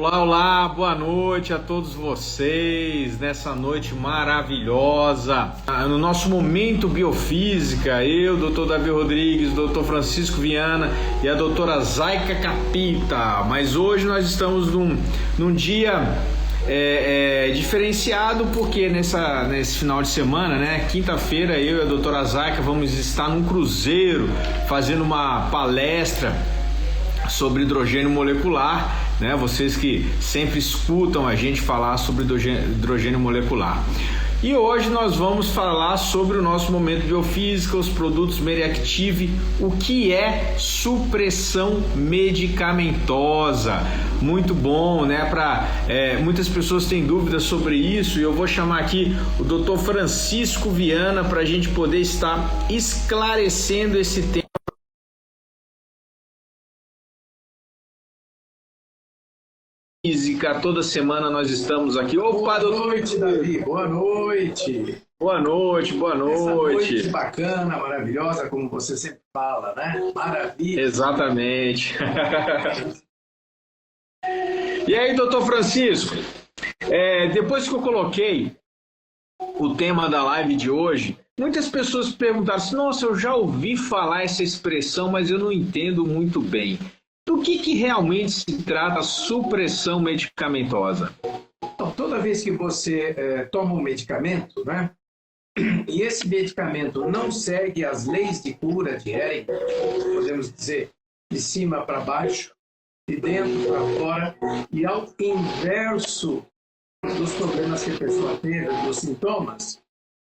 Olá, olá, boa noite a todos vocês nessa noite maravilhosa. No nosso momento biofísica, eu, Dr. Davi Rodrigues, Dr. Francisco Viana e a doutora Zayka Capita. Mas hoje nós estamos num dia diferenciado porque nesse final de semana, né, quinta-feira, eu e a doutora Zayka vamos estar num cruzeiro fazendo uma palestra sobre hidrogênio molecular, né? Vocês que sempre escutam a gente falar sobre hidrogênio molecular. E hoje nós vamos falar sobre o nosso momento biofísica, os produtos Meriactive, o que é supressão medicamentosa. Muito bom, né? Muitas pessoas têm dúvidas sobre isso e eu vou chamar aqui o Dr. Francisco Viana para a gente poder estar esclarecendo esse tema. Física, toda semana nós estamos aqui. Opa, boa noite, Davi. Boa noite. Boa noite, boa noite. Essa noite bacana, maravilhosa, como você sempre fala, né? Maravilha. Exatamente. E aí, doutor Francisco, depois que eu coloquei o tema da live de hoje, muitas pessoas perguntaram assim, nossa, eu já ouvi falar essa expressão, mas eu não entendo muito bem. Do que realmente se trata a supressão medicamentosa? Então, toda vez que você toma um medicamento, né, e esse medicamento não segue as leis de cura de Hering, podemos dizer, de cima para baixo, de dentro para fora, e ao inverso dos problemas que a pessoa teve, dos sintomas,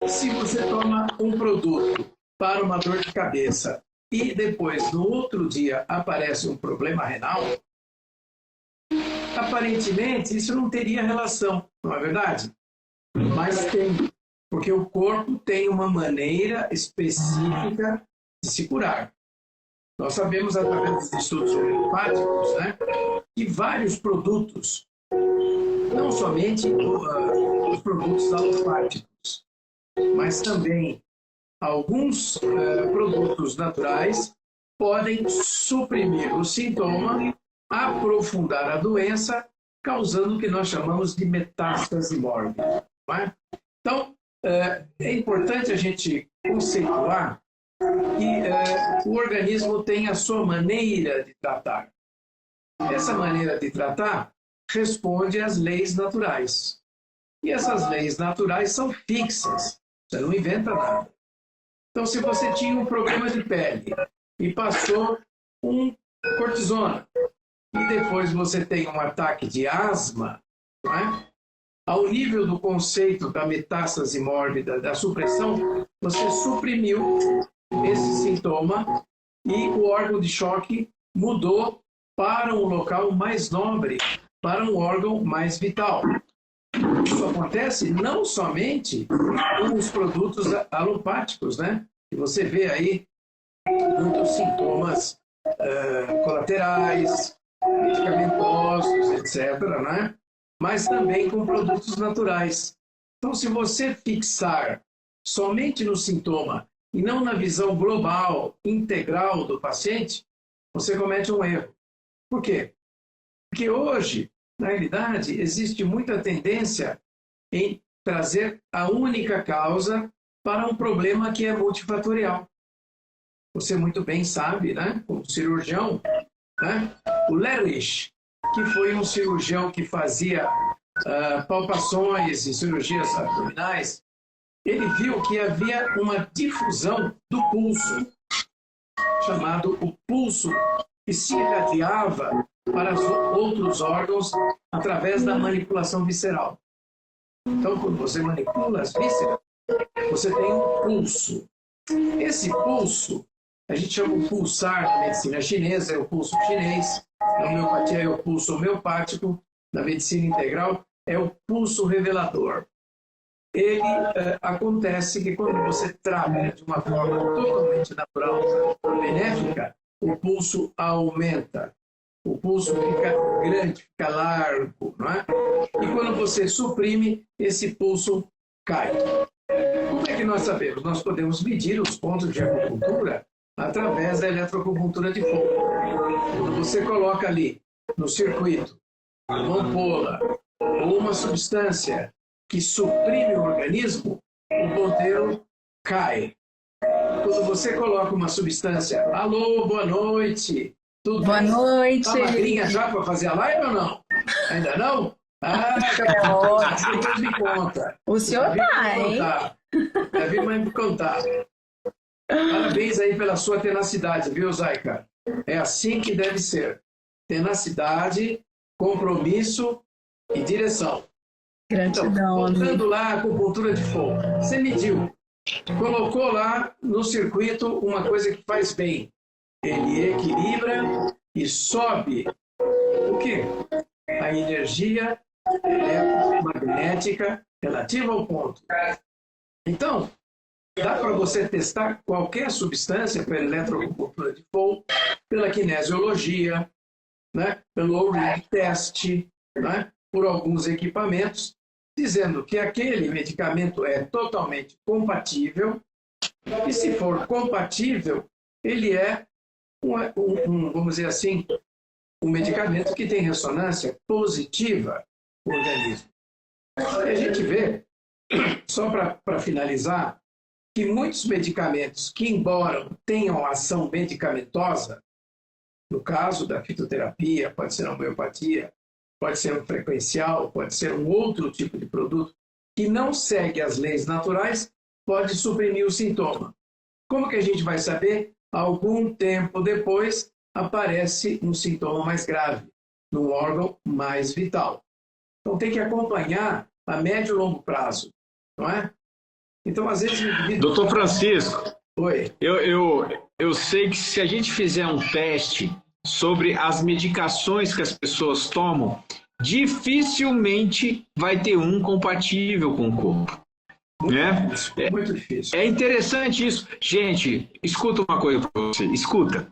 se você toma um produto para uma dor de cabeça, e depois, no outro dia, aparece um problema renal, aparentemente isso não teria relação, não é verdade? Mas tem, porque o corpo tem uma maneira específica de se curar. Nós sabemos, através dos estudos homeopáticos, né, que vários produtos, não somente os produtos alopáticos, mas também alguns produtos naturais podem suprimir o sintoma, aprofundar a doença, causando o que nós chamamos de metástase mórbida. Não é? Então, é importante a gente conceituar que o organismo tem a sua maneira de tratar. Essa maneira de tratar responde às leis naturais. E essas leis naturais são fixas, você não inventa nada. Então, se você tinha um problema de pele e passou um cortisona, e depois você tem um ataque de asma, não é? Ao nível do conceito da metástase mórbida, da supressão, você suprimiu esse sintoma e o órgão de choque mudou para um local mais nobre, para um órgão mais vital. Isso acontece não somente com os produtos alopáticos, né? Que você vê aí muitos sintomas colaterais, medicamentosos, etc., né? Mas também com produtos naturais. Então, se você fixar somente no sintoma e não na visão global, integral do paciente, você comete um erro. Por quê? Porque hoje, na realidade, existe muita tendência em trazer a única causa para um problema que é multifatorial. Você muito bem sabe, né, como cirurgião, né, o Lerich, que foi um cirurgião que fazia palpações e cirurgias abdominais, ele viu que havia uma difusão do pulso, chamado o pulso, que se irradiava para os outros órgãos através da manipulação visceral. Então, quando você manipula as vísceras, você tem um pulso. Esse pulso, a gente chama de pulsar na medicina chinesa, é o pulso chinês, na homeopatia é o pulso homeopático, na medicina integral é o pulso revelador. Ele acontece que quando você trata de uma forma totalmente natural, benéfica, o pulso aumenta. O pulso fica grande, fica largo, não é? E quando você suprime, esse pulso cai. Como é que nós sabemos? Nós podemos medir os pontos de acupuntura através da eletroacupuntura de fogo. Quando você coloca ali no circuito uma ampola ou uma substância que suprime o organismo, o ponteiro cai. Quando você coloca uma substância, alô, boa noite, tudo Boa bem? noite. Tá magrinha já para fazer a live ou não? Ainda não? Ah, depois me conta. O senhor tá, hein? Já vi mãe me contar. Parabéns aí pela sua tenacidade, viu, Zaika? É assim que deve ser. Tenacidade, compromisso e direção. Gratidão, então, voltando amigo. lá a acupuntura de fogo. Você mediu, colocou lá no circuito uma coisa que faz bem. Ele equilibra e sobe o quê? A energia eletromagnética relativa ao ponto. Então, dá para você testar qualquer substância pela eletroacupuntura de fogo, pela kinesiologia, né? Pelo O-Ring test, né? Por alguns equipamentos, dizendo que aquele medicamento é totalmente compatível e, se for compatível, ele é vamos dizer assim, um medicamento que tem ressonância positiva no organismo. E a gente vê, só para finalizar, que muitos medicamentos que, embora tenham ação medicamentosa, no caso da fitoterapia, pode ser a homeopatia, pode ser um frequencial, pode ser um outro tipo de produto, que não segue as leis naturais, pode suprimir o sintoma. Como que a gente vai saber? Algum tempo depois, aparece um sintoma mais grave, num órgão mais vital. Então, tem que acompanhar a médio e longo prazo, não é? Então, às vezes... Doutor Francisco, Oi. Eu sei que se a gente fizer um teste sobre as medicações que as pessoas tomam, dificilmente vai ter um compatível com o corpo. Muito difícil. É interessante isso. Gente, escuta uma coisa para você. Escuta.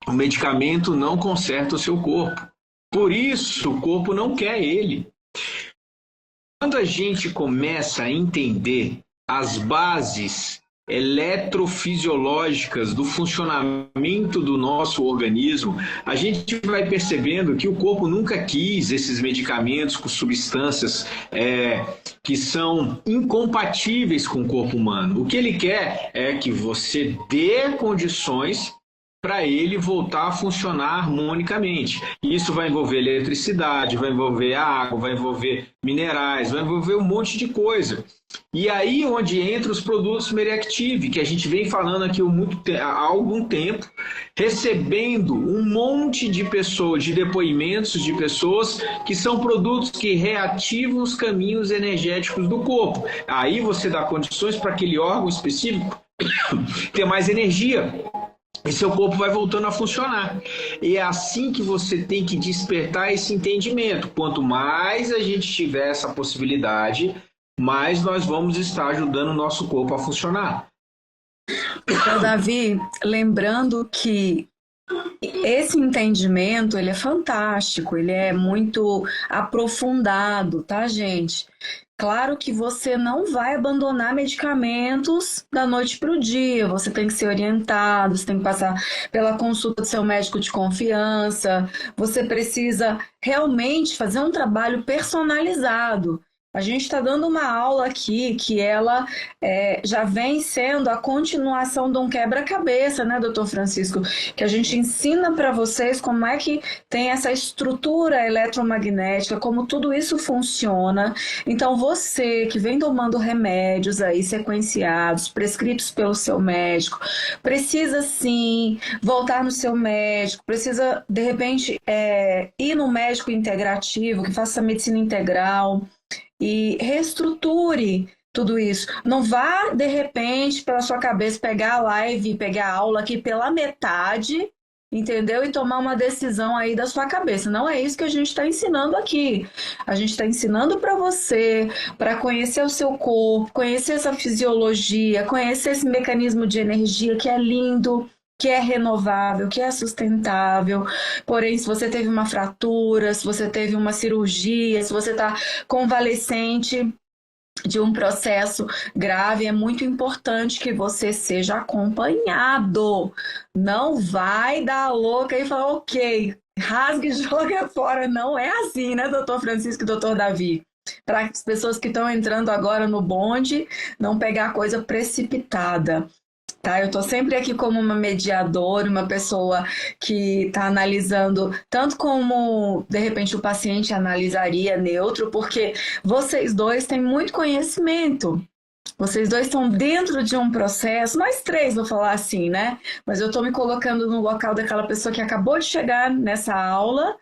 O medicamento não conserta o seu corpo. Por isso, o corpo não quer ele. Quando a gente começa a entender as bases eletrofisiológicas do funcionamento do nosso organismo, a gente vai percebendo que o corpo nunca quis esses medicamentos com substâncias que são incompatíveis com o corpo humano. O que ele quer é que você dê condições para ele voltar a funcionar harmonicamente. Isso vai envolver eletricidade, vai envolver água, vai envolver minerais, vai envolver um monte de coisa. E aí onde entra os produtos Mereactive, que a gente vem falando aqui há algum tempo, recebendo um monte de pessoas, de depoimentos de pessoas que são produtos que reativam os caminhos energéticos do corpo. Aí você dá condições para aquele órgão específico ter mais energia. E seu corpo vai voltando a funcionar. E é assim que você tem que despertar esse entendimento. Quanto mais a gente tiver essa possibilidade, mais nós vamos estar ajudando o nosso corpo a funcionar. Então, Davi, lembrando que esse entendimento, ele é fantástico, ele é muito aprofundado, tá, gente? Claro que você não vai abandonar medicamentos da noite para o dia, você tem que ser orientado, você tem que passar pela consulta do seu médico de confiança, você precisa realmente fazer um trabalho personalizado. A gente está dando uma aula aqui que ela já vem sendo a continuação de um quebra-cabeça, né, doutor Francisco? Que a gente ensina para vocês como é que tem essa estrutura eletromagnética, como tudo isso funciona. Então, você que vem tomando remédios aí sequenciados, prescritos pelo seu médico, precisa sim voltar no seu médico, precisa, de repente, ir no médico integrativo, que faça medicina integral, e reestruture tudo isso. Não vá, de repente, pela sua cabeça, pegar a live, pegar a aula aqui pela metade, entendeu? E tomar uma decisão aí da sua cabeça. Não é isso que a gente está ensinando aqui. A gente está ensinando para você, para conhecer o seu corpo, conhecer essa fisiologia, conhecer esse mecanismo de energia que é lindo, que é renovável, que é sustentável. Porém, se você teve uma fratura, se você teve uma cirurgia, se você está convalescente de um processo grave, é muito importante que você seja acompanhado. Não vai dar louca e falar, ok, rasga e joga fora. Não é assim, né, doutor Francisco e doutor Davi? Para as pessoas que estão entrando agora no bonde, não pegar coisa precipitada. Tá, eu estou sempre aqui como uma mediadora, uma pessoa que está analisando, tanto como de repente o paciente analisaria neutro, porque vocês dois têm muito conhecimento. Vocês dois estão dentro de um processo, nós três, vou falar assim, né? Mas eu estou me colocando no local daquela pessoa que acabou de chegar nessa aula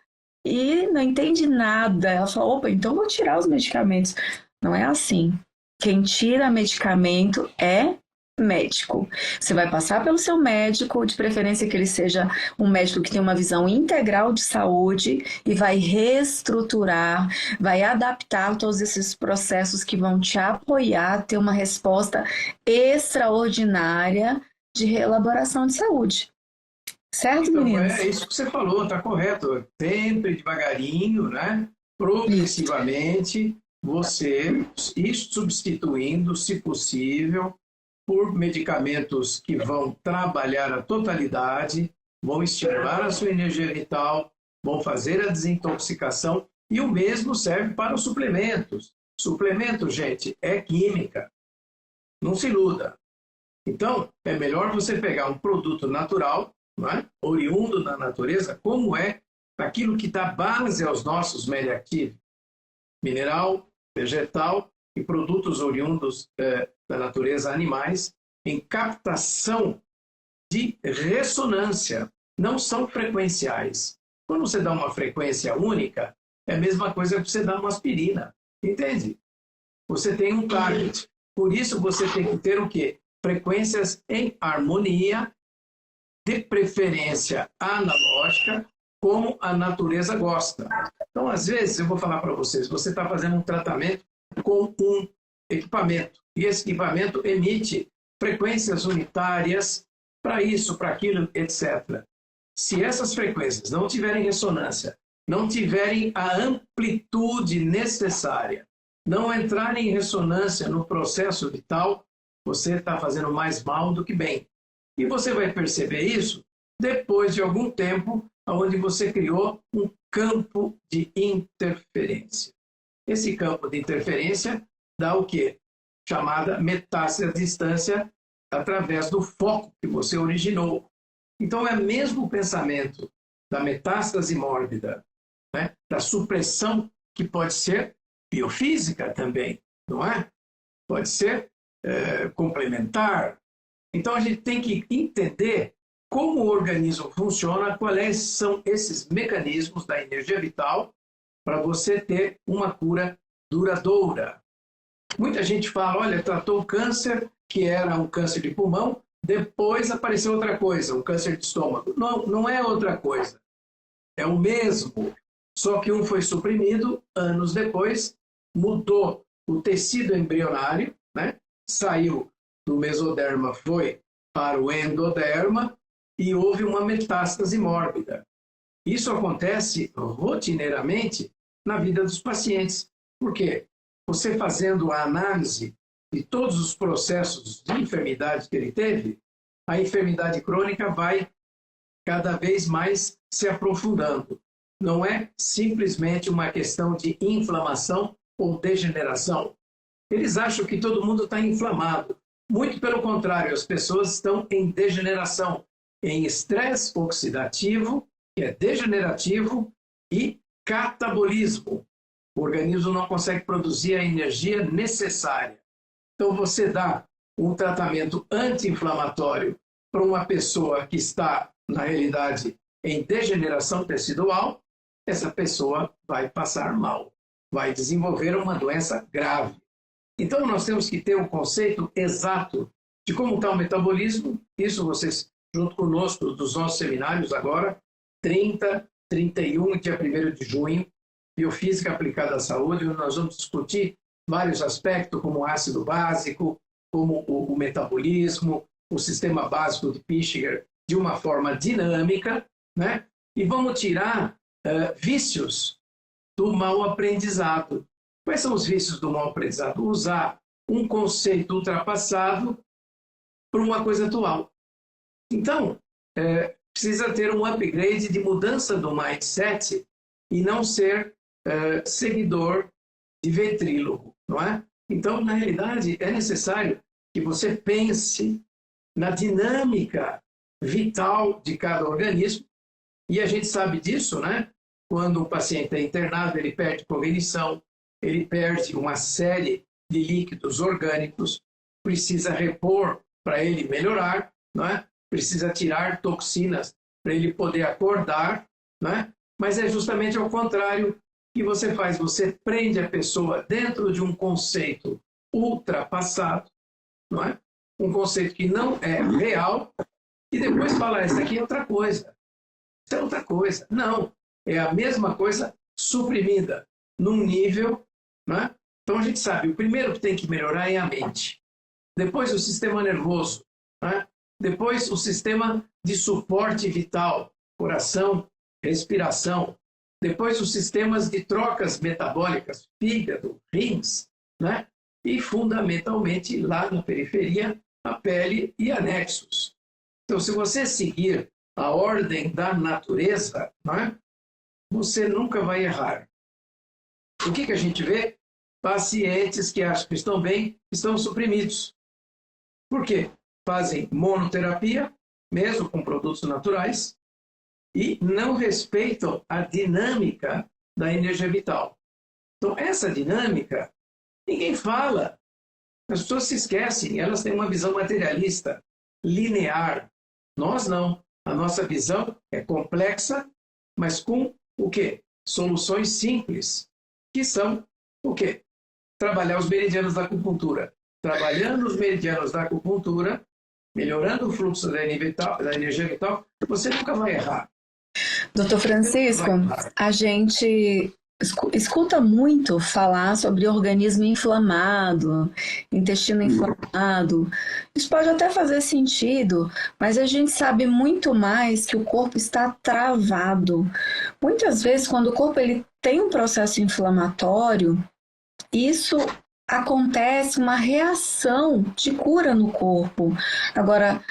e não entende nada. Ela fala, opa, então vou tirar os medicamentos. Não é assim. Quem tira medicamento é médico. Você vai passar pelo seu médico, de preferência que ele seja um médico que tem uma visão integral de saúde e vai reestruturar, vai adaptar todos esses processos que vão te apoiar a ter uma resposta extraordinária de reelaboração de saúde. Certo, Então, meninos? é isso que você falou, está correto. Sempre devagarinho, né? Progressivamente, você ir substituindo, se possível, por medicamentos que vão trabalhar a totalidade, vão estimular a sua energia vital, vão fazer a desintoxicação, e o mesmo serve para os suplementos. Suplemento, gente, é química. Não se iluda. Então, é melhor você pegar um produto natural, não é? Oriundo da natureza, como é aquilo que dá base aos nossos medicamentos, mineral, vegetal e produtos oriundos da natureza, animais, em captação de ressonância, não são frequenciais. Quando você dá uma frequência única, é a mesma coisa que você dá uma aspirina, entende? Você tem um target. Por isso você tem que ter o quê? Frequências em harmonia, de preferência analógica, como a natureza gosta. Então, às vezes, eu vou falar para vocês, você está fazendo um tratamento com um equipamento, e esse equipamento emite frequências unitárias para isso, para aquilo, etc. Se essas frequências não tiverem ressonância, não tiverem a amplitude necessária, não entrarem em ressonância no processo vital, você está fazendo mais mal do que bem. E você vai perceber isso depois de algum tempo, onde você criou um campo de interferência. Esse campo de interferência dá o quê? Chamada metástase à distância através do foco que você originou. Então, é o mesmo pensamento da metástase mórbida, né? Da supressão, que pode ser biofísica também, não é? Pode ser complementar. Então, a gente tem que entender como o organismo funciona, quais são esses mecanismos da energia vital para você ter uma cura duradoura. Muita gente fala, olha, tratou o câncer, que era um câncer de pulmão, depois apareceu outra coisa, um câncer de estômago. Não, não é outra coisa. É o mesmo, só que um foi suprimido, anos depois, mudou o tecido embrionário, né? Saiu do mesoderma, foi para o endoderma e houve uma metástase mórbida. Isso acontece rotineiramente na vida dos pacientes. Por quê? Você fazendo a análise de todos os processos de enfermidade que ele teve, a enfermidade crônica vai cada vez mais se aprofundando. Não é simplesmente uma questão de inflamação ou degeneração. Eles acham que todo mundo está inflamado. Muito pelo contrário, as pessoas estão em degeneração, em estresse oxidativo, que é degenerativo, e catabolismo. O organismo não consegue produzir a energia necessária. Então, você dá um tratamento anti-inflamatório para uma pessoa que está, na realidade, em degeneração tecidual, essa pessoa vai passar mal, vai desenvolver uma doença grave. Então, nós temos que ter um conceito exato de como está o metabolismo. Isso vocês, junto conosco, dos nossos seminários agora, 30, 31 e dia 1º de junho, Biofísica aplicada à saúde, onde nós vamos discutir vários aspectos, como o ácido básico, como o metabolismo, o sistema básico de Pischinger, de uma forma dinâmica, né? E vamos tirar vícios do mau aprendizado. Quais são os vícios do mau aprendizado? Usar um conceito ultrapassado para uma coisa atual. Então, precisa ter um upgrade de mudança do mindset e não ser seguidor de ventrílogo, não é? Então, na realidade, é necessário que você pense na dinâmica vital de cada organismo, e a gente sabe disso, né? Quando o paciente é internado, ele perde cognição, ele perde uma série de líquidos orgânicos, precisa repor para ele melhorar, não é? Precisa tirar toxinas para ele poder acordar, não é? Mas é justamente ao contrário que você faz, você prende a pessoa dentro de um conceito ultrapassado, não é? Um conceito que não é real, e depois fala, isso aqui é outra coisa, isso é outra coisa. Não, é a mesma coisa suprimida, num nível, não é? Então a gente sabe, o primeiro que tem que melhorar é a mente, depois o sistema nervoso, não é? Depois o sistema de suporte vital, coração, respiração, depois os sistemas de trocas metabólicas, fígado, rins, né? E fundamentalmente lá na periferia, a pele e anexos. Então, se você seguir a ordem da natureza, né? Você nunca vai errar. O que a gente vê? Pacientes que acham que estão bem, estão suprimidos. Por quê? Fazem monoterapia, mesmo com produtos naturais, e não respeitam a dinâmica da energia vital. Então, essa dinâmica, ninguém fala. As pessoas se esquecem, elas têm uma visão materialista, linear. Nós não. A nossa visão é complexa, mas com o quê? Soluções simples, que são o quê? Trabalhar os meridianos da acupuntura. Trabalhando os meridianos da acupuntura, melhorando o fluxo da energia vital, você nunca vai errar. Doutor Francisco, a gente escuta muito falar sobre organismo inflamado, intestino inflamado. Isso pode até fazer sentido, mas a gente sabe muito mais que o corpo está travado. Muitas vezes, quando o corpo ele tem um processo inflamatório, isso acontece uma reação de cura no corpo. Agora,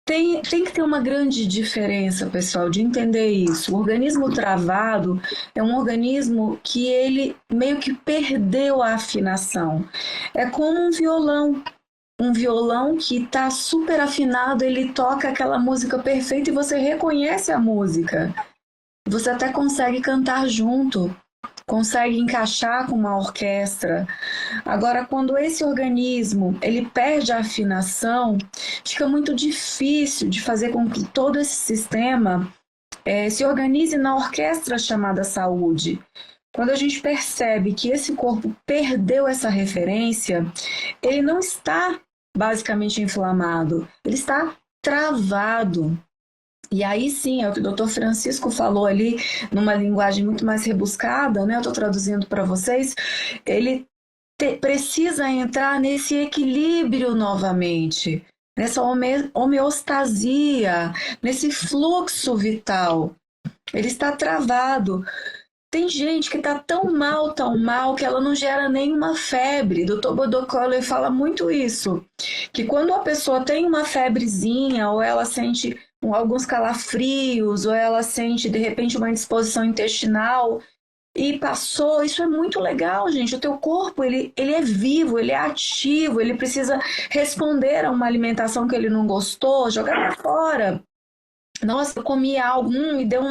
tem que ter uma grande diferença, pessoal, de entender isso. O organismo travado é um organismo que ele meio que perdeu a afinação. É como um violão. Um violão que está super afinado, ele toca aquela música perfeita e você reconhece a música. Você até consegue cantar junto, consegue encaixar com uma orquestra. Agora, quando esse organismo ele perde a afinação, fica muito difícil de fazer com que todo esse sistema se organize na orquestra chamada saúde. Quando a gente percebe que esse corpo perdeu essa referência, ele não está basicamente inflamado, ele está travado. E aí sim, é o que o Dr. Francisco falou ali, numa linguagem muito mais rebuscada, né? Eu estou traduzindo para vocês. Ele precisa entrar nesse equilíbrio novamente, nessa homeostasia, nesse fluxo vital. Ele está travado. Tem gente que está tão mal, que ela não gera nenhuma febre. O Dr. Bodocoller fala muito isso, que quando a pessoa tem uma febrezinha, ou ela sente alguns calafrios, ou ela sente, de repente, uma indisposição intestinal, e passou, isso é muito legal, gente. O teu corpo, ele é vivo, ele é ativo, ele precisa responder a uma alimentação que ele não gostou, jogar pra fora. Nossa, eu comi algo, me deu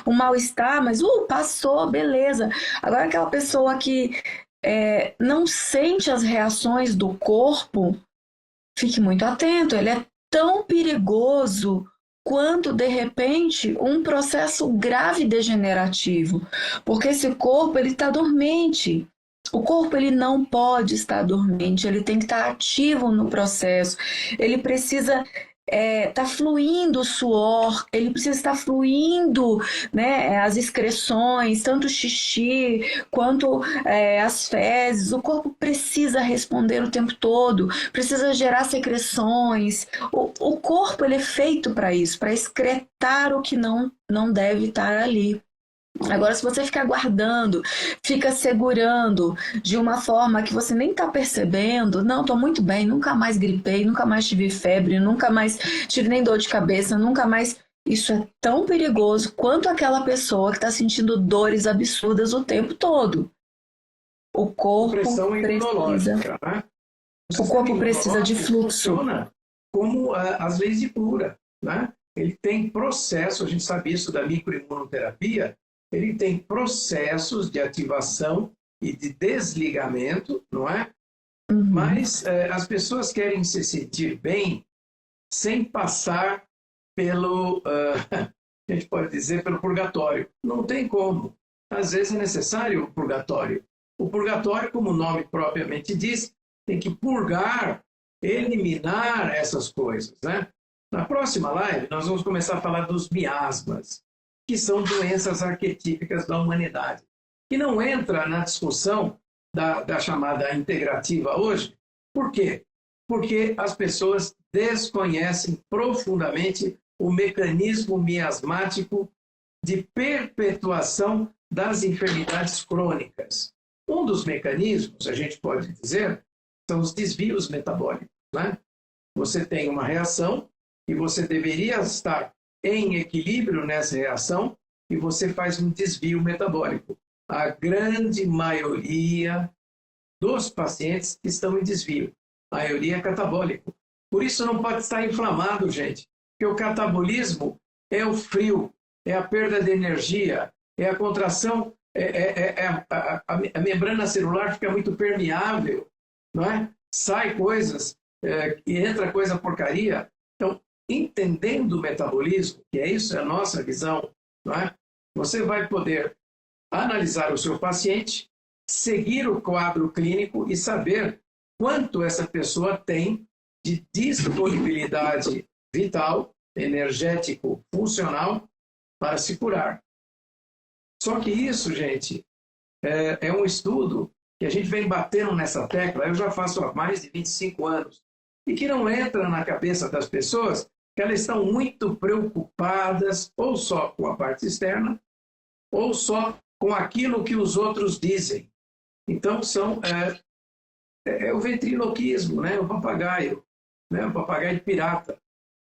um mal-estar, mas passou, beleza. Agora aquela pessoa que não sente as reações do corpo, fique muito atento, ele é tão perigoso quanto, de repente, um processo grave degenerativo, porque esse corpo ele está dormente. O corpo ele não pode estar dormente, ele tem que estar ativo no processo, ele precisa tá fluindo o suor, ele precisa estar fluindo, né, as excreções, tanto o xixi quanto as fezes. O corpo precisa responder o tempo todo, precisa gerar secreções. O corpo ele é feito para isso, para excretar o que não deve estar ali. Agora, se você ficar guardando, fica segurando de uma forma que você nem está percebendo, não, estou muito bem, nunca mais gripei, nunca mais tive febre, nunca mais tive nem dor de cabeça, nunca mais... Isso é tão perigoso quanto aquela pessoa que está sentindo dores absurdas o tempo todo. O corpo Pressão precisa, imunológica, né? o corpo precisa de fluxo. Funciona como as leis de Cura, né? Ele tem processo, a gente sabe isso da microimunoterapia, ele tem processos de ativação e de desligamento, não é? Uhum. Mas as pessoas querem se sentir bem sem passar pelo, a gente pode dizer, pelo purgatório. Não tem como. Às vezes é necessário o purgatório. O purgatório, como o nome propriamente diz, tem que purgar, eliminar essas coisas, né? Na próxima live, nós vamos começar a falar dos miasmas, que são doenças arquetípicas da humanidade, que não entra na discussão da chamada integrativa hoje. Por quê? Porque as pessoas desconhecem profundamente o mecanismo miasmático de perpetuação das enfermidades crônicas. Um dos mecanismos, a gente pode dizer, são os desvios metabólicos, né? Você tem uma reação e você deveria estar em equilíbrio nessa reação e você faz um desvio metabólico. A grande maioria dos pacientes estão em desvio. A maioria é catabólico. Por isso não pode estar inflamado, gente. Porque o catabolismo é o frio, é a perda de energia, é a contração, a membrana celular fica muito permeável, não é? Sai coisas, e entra coisa porcaria. Então, entendendo o metabolismo, que é isso, é a nossa visão, não é? Você vai poder analisar o seu paciente, seguir o quadro clínico e saber quanto essa pessoa tem de disponibilidade vital, energético, funcional para se curar. Só que isso, gente, é um estudo que a gente vem batendo nessa tecla, eu já faço há mais de 25 anos, e que não entra na cabeça das pessoas que elas estão muito preocupadas ou só com a parte externa, ou só com aquilo que os outros dizem. Então, é o ventriloquismo, né? O papagaio, né? O papagaio pirata.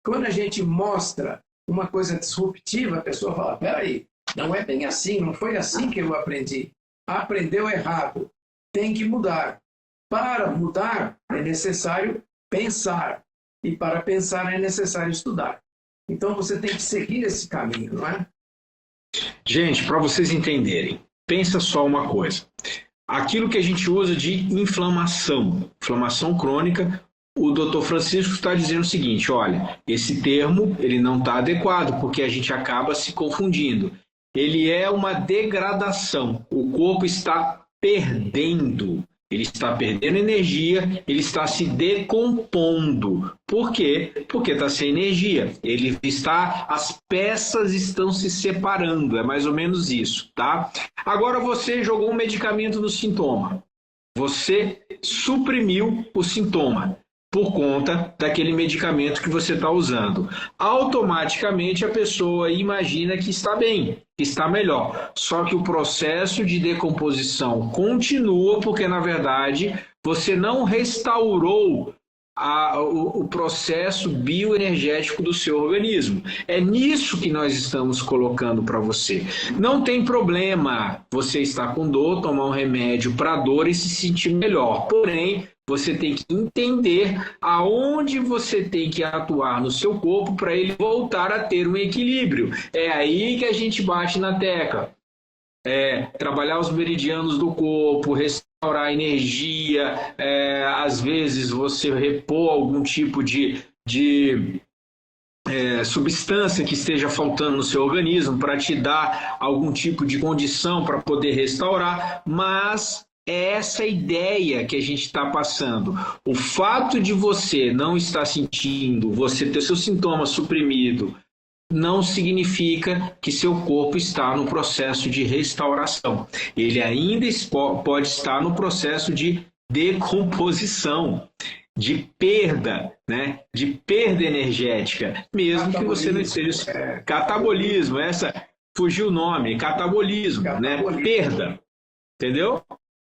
Quando a gente mostra uma coisa disruptiva, a pessoa fala, peraí, não é bem assim, não foi assim que eu aprendi. Aprendeu errado, tem que mudar. Para mudar, é necessário pensar. E para pensar, é necessário estudar. Então, você tem que seguir esse caminho, não é? Gente, para vocês entenderem, pensa só uma coisa. Aquilo que a gente usa de inflamação crônica, o Dr. Francisco está dizendo o seguinte, olha, esse termo ele não está adequado, porque a gente acaba se confundindo. Ele é uma degradação, o corpo está perdendo, ele está perdendo energia, ele está se decompondo. Por quê? Porque está sem energia. As peças estão se separando, é mais ou menos isso, tá? Agora você jogou um medicamento no sintoma. Você suprimiu o sintoma por conta daquele medicamento que você está usando. Automaticamente a pessoa imagina que está bem, que está melhor. Só que o processo de decomposição continua porque, na verdade, você não restaurou o processo bioenergético do seu organismo. É nisso que nós estamos colocando para você. Não tem problema você estar com dor, tomar um remédio para dor e se sentir melhor. Porém, você tem que entender aonde você tem que atuar no seu corpo para ele voltar a ter um equilíbrio. É aí que a gente bate na tecla. Trabalhar os meridianos do corpo, restaurar a energia, às vezes você repor algum tipo de substância que esteja faltando no seu organismo para te dar algum tipo de condição para poder restaurar, mas é essa ideia que a gente está passando. O fato de você não estar sentindo, você ter seu sintoma suprimido, não significa que seu corpo está no processo de restauração. Ele ainda pode estar no processo de decomposição, de perda, né? De perda energética, mesmo que você não esteja... Catabolismo, fugiu o nome, catabolismo, né? Perda, entendeu?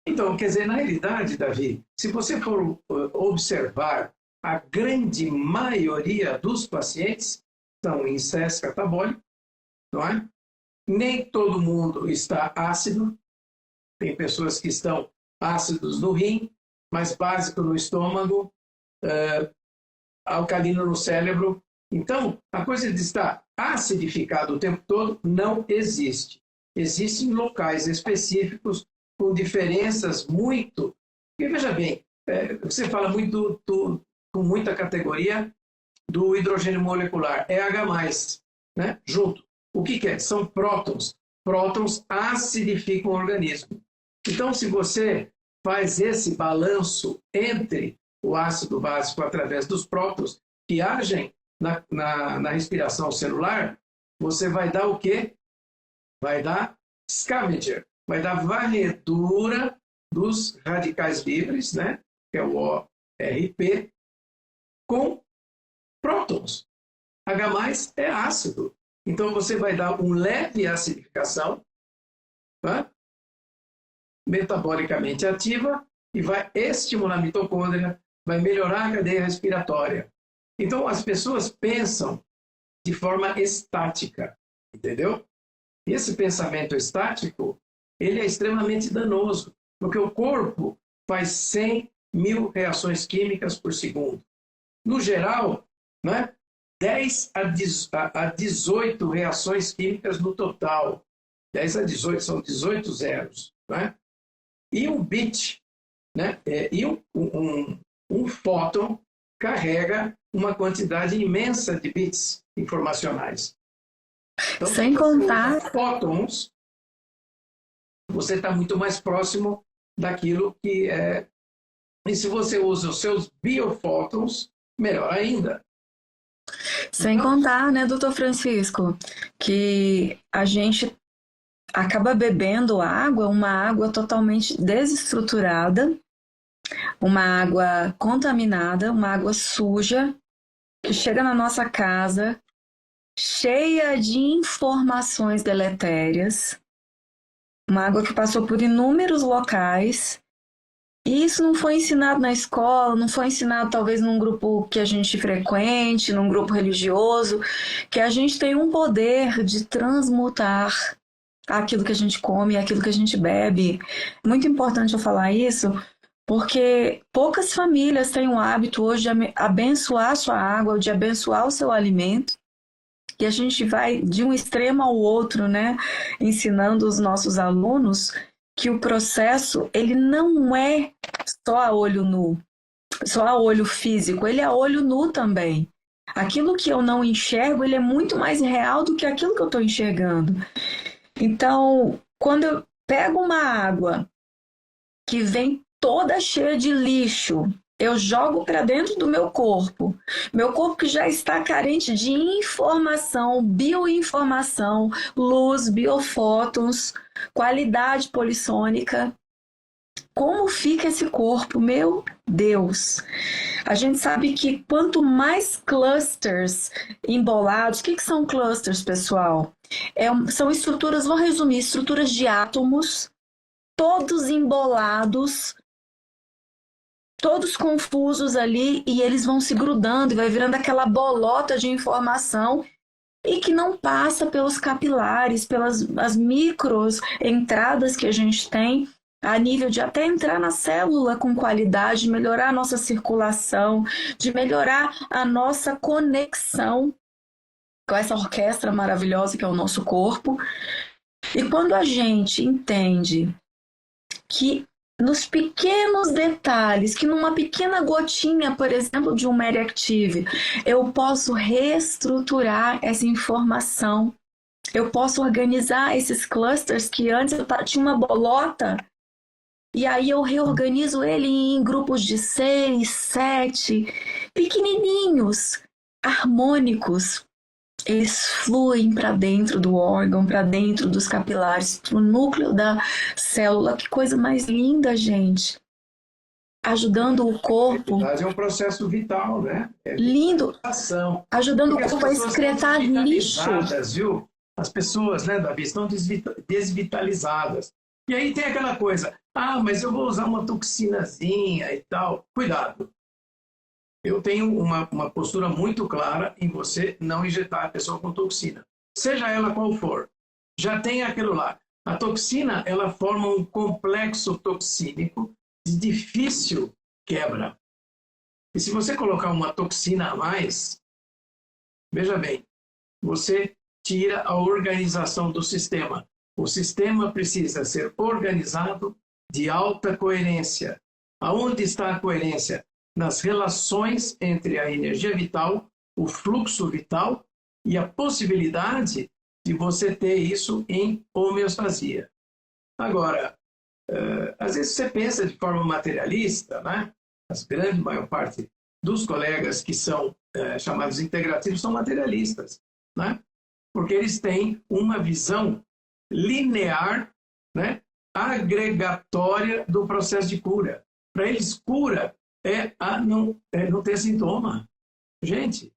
Então, quer dizer, na realidade, Davi, se você for observar a grande maioria dos pacientes, estão em excesso catabólico, não é? Nem todo mundo está ácido. Tem pessoas que estão ácidos no rim, mas básico no estômago, alcalino no cérebro. Então, a coisa de estar acidificado o tempo todo não existe. Existem locais específicos com diferenças muito... Porque, veja bem, você fala muito com muita categoria do hidrogênio molecular, é H+, né? Junto. O que é? São prótons. Prótons acidificam o organismo. Então, se você faz esse balanço entre o ácido básico através dos prótons que agem na respiração celular, você vai dar o quê? Vai dar scavenger, vai dar varredura dos radicais livres, né? Que é o ORP, com prótons. H+ é ácido. Então, você vai dar uma leve acidificação, tá? Metabolicamente ativa, e vai estimular a mitocôndria, vai melhorar a cadeia respiratória. Então, as pessoas pensam de forma estática, entendeu? Esse pensamento estático, ele é extremamente danoso, porque o corpo faz 100 mil reações químicas por segundo. No geral, né, 10 a 18 reações químicas no total. 10 a 18 são 18 zeros, né? E um bit, né, e um fóton carrega uma quantidade imensa de bits informacionais. Então, Sem contar fótons, você está muito mais próximo daquilo que é. E se você usa os seus biofótons, melhor ainda. Sem contar, né, doutor Francisco, que a gente acaba bebendo água, uma água totalmente desestruturada, uma água contaminada, uma água suja, que chega na nossa casa, cheia de informações deletérias, uma água que passou por inúmeros locais. E isso não foi ensinado na escola, não foi ensinado talvez num grupo que a gente frequente, num grupo religioso, que a gente tem um poder de transmutar aquilo que a gente come, aquilo que a gente bebe. Muito importante eu falar isso, porque poucas famílias têm o hábito hoje de abençoar a sua água, de abençoar o seu alimento. E a gente vai de um extremo ao outro, né, ensinando os nossos alunos que o processo, ele não é só a olho nu, só a olho físico, ele é a olho nu também. Aquilo que eu não enxergo, ele é muito mais real do que aquilo que eu estou enxergando. Então, quando eu pego uma água que vem toda cheia de lixo, eu jogo para dentro do meu corpo que já está carente de informação, bioinformação, luz, biofótons, qualidade polissônica. Como fica esse corpo? Meu Deus! A gente sabe que quanto mais clusters embolados, o que são clusters, pessoal? São estruturas, vou resumir, estruturas de átomos, todos embolados, todos confusos ali, e eles vão se grudando e vai virando aquela bolota de informação e que não passa pelos capilares, pelas as micros entradas que a gente tem, a nível de até entrar na célula com qualidade, de melhorar a nossa circulação, de melhorar a nossa conexão com essa orquestra maravilhosa que é o nosso corpo. E quando a gente entende que nos pequenos detalhes, que numa pequena gotinha, por exemplo, de um Meriactive, eu posso reestruturar essa informação, eu posso organizar esses clusters que antes eu tinha uma bolota, e aí eu reorganizo ele em grupos de 6, 7, pequenininhos, harmônicos. Eles fluem para dentro do órgão, para dentro dos capilares, para o núcleo da célula. Que coisa mais linda, gente. Ajudando o corpo. É um processo vital, né? Lindo. Ajudando o corpo a excretar lixo. Viu? As pessoas, né, Davi, estão desvitalizadas. E aí tem aquela coisa, mas eu vou usar uma toxinazinha e tal. Cuidado. eu tenho uma postura muito clara em você não injetar a pessoa com toxina, seja ela qual for. Já tem aquilo lá. A toxina, ela forma um complexo toxínico de difícil quebra. E se você colocar uma toxina a mais, veja bem, você tira a organização do sistema. O sistema precisa ser organizado de alta coerência. Aonde está a coerência? Nas relações entre a energia vital, o fluxo vital e a possibilidade de você ter isso em homeostasia. Agora, às vezes você pensa de forma materialista, né? A grande maior parte dos colegas que são chamados integrativos são materialistas, né? Porque eles têm uma visão linear, né? Agregatória do processo de cura. Para eles, cura é não ter sintoma. Gente,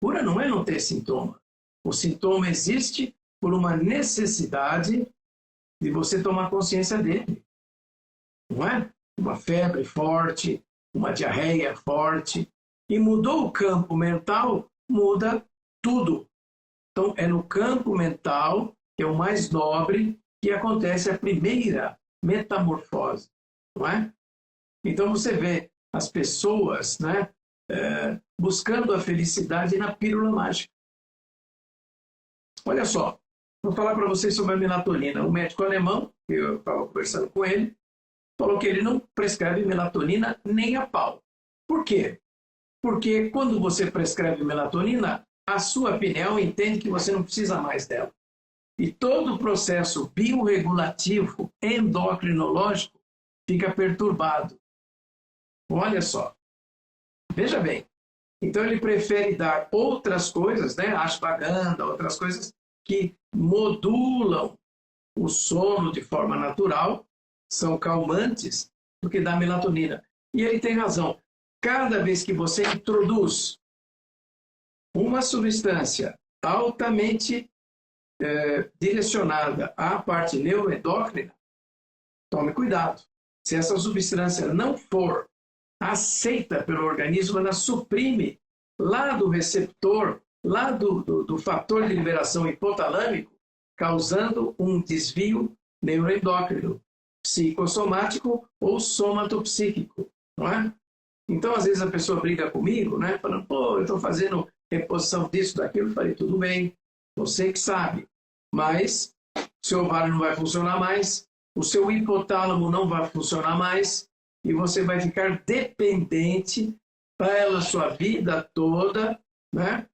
cura não é não ter sintoma. O sintoma existe por uma necessidade de você tomar consciência dele. Não é? Uma febre forte, uma diarreia forte. E mudou o campo mental, muda tudo. Então, é no campo mental, que é o mais nobre, que acontece a primeira metamorfose. Não é? Então, você vê as pessoas, né, buscando a felicidade na pílula mágica. Olha só, vou falar para vocês sobre a melatonina. O médico alemão, que eu estava conversando com ele, falou que ele não prescreve melatonina nem a pau. Por quê? Porque quando você prescreve melatonina, a sua pineal entende que você não precisa mais dela. E todo o processo biorregulativo endocrinológico fica perturbado. Olha só. Veja bem. Então ele prefere dar outras coisas, né? Ashwagandha, outras coisas que modulam o sono de forma natural, são calmantes, do que dar melatonina. E ele tem razão. Cada vez que você introduz uma substância altamente direcionada à parte neuroendócrina, tome cuidado. Se essa substância não for aceita pelo organismo, ela suprime lá do receptor, lá do fator de liberação hipotalâmico, causando um desvio neuroendócrino, psicossomático ou somatopsíquico, não é? Então, às vezes a pessoa briga comigo, né, falando, pô, eu estou fazendo reposição disso, daquilo. Eu falei, tudo bem, você que sabe, mas o seu ovário não vai funcionar mais, o seu hipotálamo não vai funcionar mais, e você vai ficar dependente pela sua vida toda, né?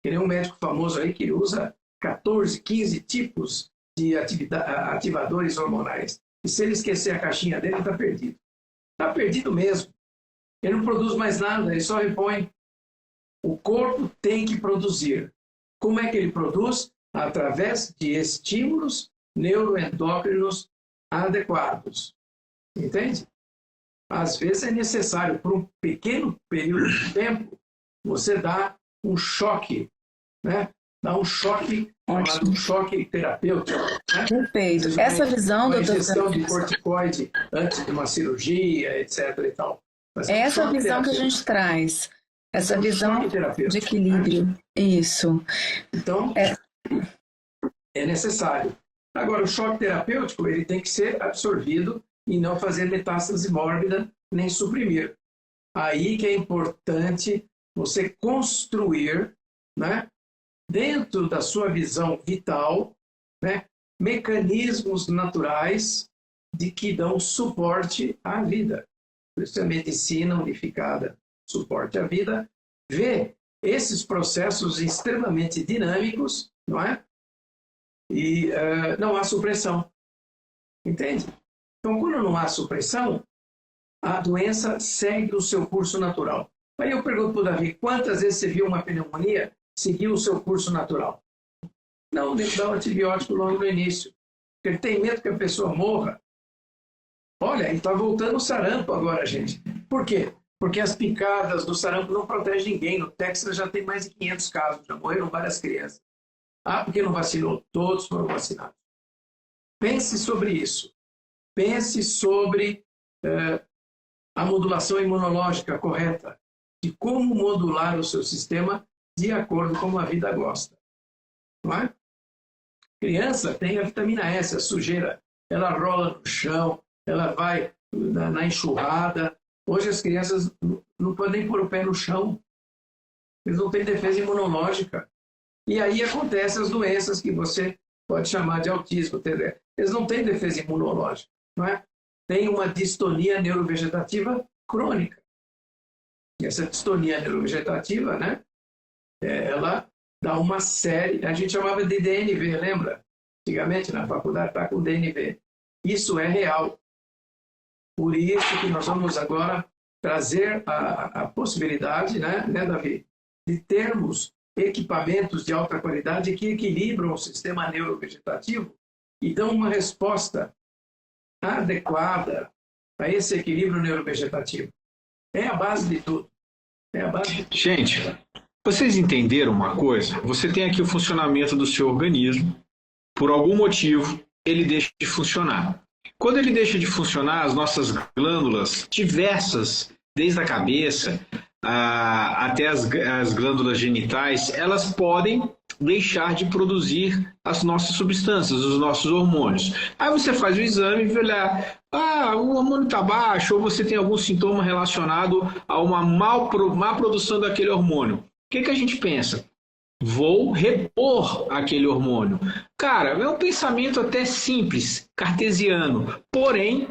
Que nem um médico famoso aí que usa 14, 15 tipos de ativadores hormonais. E se ele esquecer a caixinha dele, ele está perdido. Está perdido mesmo. Ele não produz mais nada, ele só repõe. O corpo tem que produzir. Como é que ele produz? Através de estímulos neuroendócrinos adequados. Entende? Às vezes é necessário, por um pequeno período de tempo, você dá um choque, né? Dá um choque, um choque terapêutico. Né? Perfeito. Essa visão, doutor, injeção de corticoide antes de uma cirurgia, etc. E tal. É essa visão que a gente traz. Essa visão de equilíbrio. Né? Isso. Então, é necessário. Agora, o choque terapêutico ele tem que ser absorvido e não fazer metástase mórbida, nem suprimir. Aí que é importante você construir, né, dentro da sua visão vital, né, mecanismos naturais de que dão suporte à vida. Por isso a medicina unificada, suporte à vida, vê esses processos extremamente dinâmicos, não é? E não há supressão. Entende? Então, quando não há supressão, a doença segue o seu curso natural. Aí eu pergunto para o Davi, quantas vezes você viu uma pneumonia seguir o seu curso natural? Não, ele dá um antibiótico logo no início. Ele tem medo que a pessoa morra. Olha, está voltando o sarampo agora, gente. Por quê? Porque as picadas do sarampo não protegem ninguém. No Texas já tem mais de 500 casos, já morreram várias crianças. Ah, porque não vacinou? Todos foram vacinados. Pense sobre isso. Pense sobre a modulação imunológica correta. de como modular o seu sistema de acordo com como a vida gosta. Não é? Criança tem a vitamina S, a sujeira. Ela rola no chão, ela vai na enxurrada. Hoje as crianças não podem pôr o pé no chão. Eles não têm defesa imunológica. E aí acontecem as doenças que você pode chamar de autismo. Eles não têm defesa imunológica. Não é? Tem uma distonia neurovegetativa crônica. E essa distonia neurovegetativa, né? Ela dá uma série, a gente chamava de DNV, lembra? Antigamente na faculdade está com DNV. Isso é real. Por isso que nós vamos agora trazer a possibilidade, né, Davi, de termos equipamentos de alta qualidade que equilibram o sistema neurovegetativo e dão uma resposta adequada a esse equilíbrio neurovegetativo. É a base de tudo. É a base de tudo. Gente, vocês entenderam uma coisa? Você tem aqui o funcionamento do seu organismo. Por algum motivo, ele deixa de funcionar. Quando ele deixa de funcionar, as nossas glândulas diversas, desde a cabeça até as glândulas genitais, elas podem deixar de produzir as nossas substâncias, os nossos hormônios. Aí você faz o exame e vê lá, o hormônio está baixo, ou você tem algum sintoma relacionado a uma má produção daquele hormônio. O que a gente pensa? Vou repor aquele hormônio. Cara, é um pensamento até simples, cartesiano. Porém,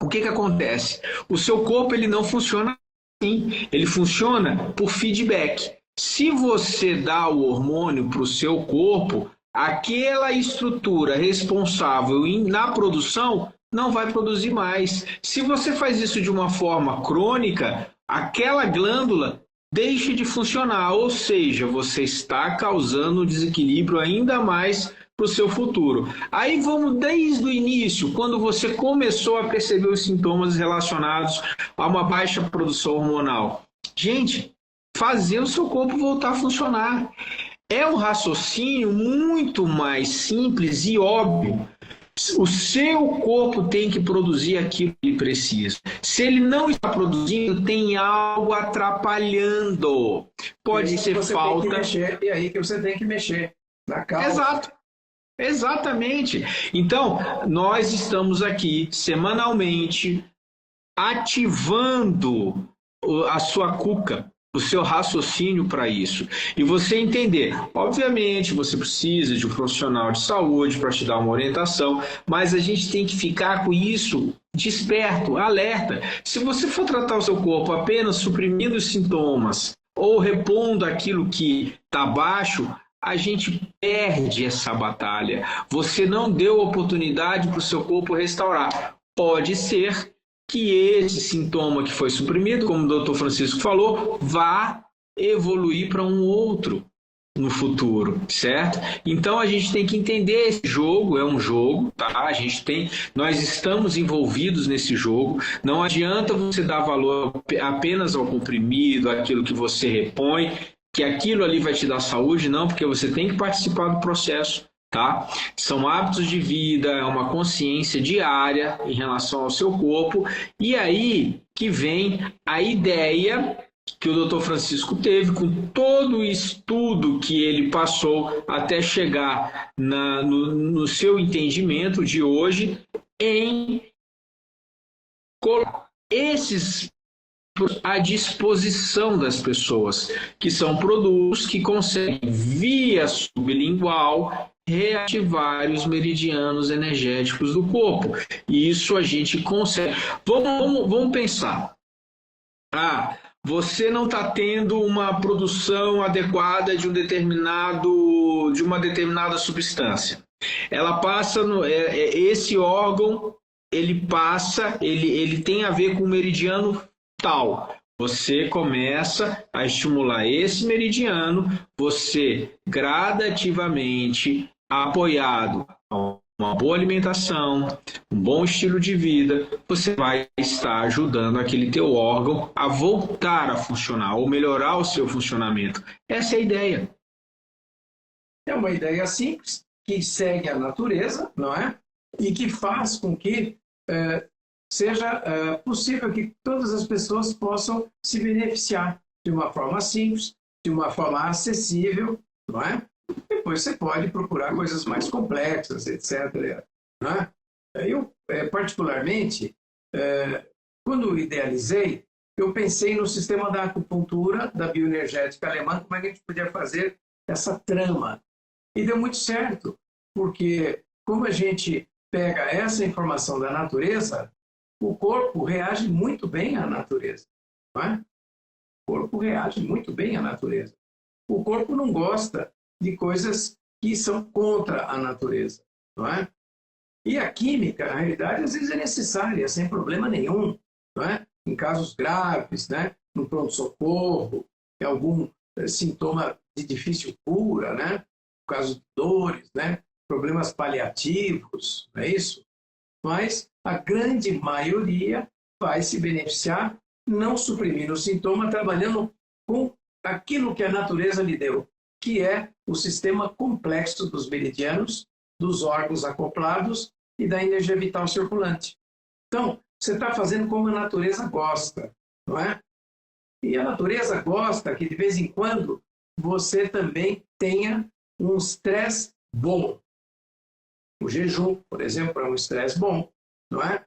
o que acontece? O seu corpo ele não funciona assim. Ele funciona por feedback. Se você dá o hormônio para o seu corpo, aquela estrutura responsável na produção não vai produzir mais. Se você faz isso de uma forma crônica, aquela glândula deixe de funcionar, ou seja, você está causando um desequilíbrio ainda mais para o seu futuro. Aí vamos desde o início, quando você começou a perceber os sintomas relacionados a uma baixa produção hormonal. Gente, fazer o seu corpo voltar a funcionar. É um raciocínio muito mais simples e óbvio. O seu corpo tem que produzir aquilo que ele precisa. Se ele não está produzindo, tem algo atrapalhando. Pode ser falta. E aí que você tem que mexer na causa. Exato. Exatamente. Então, nós estamos aqui semanalmente ativando a sua cuca, o seu raciocínio para isso. E você entender, obviamente, você precisa de um profissional de saúde para te dar uma orientação, mas a gente tem que ficar com isso desperto, alerta. Se você for tratar o seu corpo apenas suprimindo os sintomas ou repondo aquilo que está baixo, a gente perde essa batalha. Você não deu oportunidade para o seu corpo restaurar. Pode ser que esse sintoma que foi suprimido, como o doutor Francisco falou, vá evoluir para um outro no futuro, certo? Então a gente tem que entender esse jogo, é um jogo, tá? Nós estamos envolvidos nesse jogo, não adianta você dar valor apenas ao comprimido, àquilo que você repõe, que aquilo ali vai te dar saúde, não, porque você tem que participar do processo. Tá? São hábitos de vida, é uma consciência diária em relação ao seu corpo, e aí que vem a ideia que o Dr. Francisco teve com todo o estudo que ele passou até chegar no seu entendimento de hoje em colocar esses à disposição das pessoas, que são produtos que conseguem via sublingual reativar os meridianos energéticos do corpo. E isso a gente consegue. Vamos pensar. Você não está tendo uma produção adequada de uma determinada substância. Ela passa esse órgão, ele tem a ver com o meridiano tal. Você começa a estimular esse meridiano, você gradativamente, apoiado a uma boa alimentação, um bom estilo de vida, você vai estar ajudando aquele teu órgão a voltar a funcionar ou melhorar o seu funcionamento. Essa é a ideia. É uma ideia simples, que segue a natureza, não é? E que faz com que seja possível que todas as pessoas possam se beneficiar de uma forma simples, de uma forma acessível, não é? Depois você pode procurar coisas mais complexas, etc. Não é? Eu, particularmente, quando idealizei, eu pensei no sistema da acupuntura, da bioenergética alemã, como é que a gente podia fazer essa trama. E deu muito certo, porque como a gente pega essa informação da natureza, o corpo reage muito bem à natureza. Não é? O corpo reage muito bem à natureza. O corpo não gosta de coisas que são contra a natureza. Não é? E a química, na realidade, às vezes é necessária, sem problema nenhum. Não é? Em casos graves, né? No pronto-socorro, em algum sintoma de difícil cura, né? No caso de dores, né? Problemas paliativos, não é isso? Mas a grande maioria vai se beneficiar, não suprimindo o sintoma, trabalhando com aquilo que a natureza lhe deu, que é o sistema complexo dos meridianos, dos órgãos acoplados e da energia vital circulante. Então, você está fazendo como a natureza gosta, não é? E a natureza gosta que, de vez em quando, você também tenha um estresse bom. O jejum, por exemplo, é um estresse bom, não é?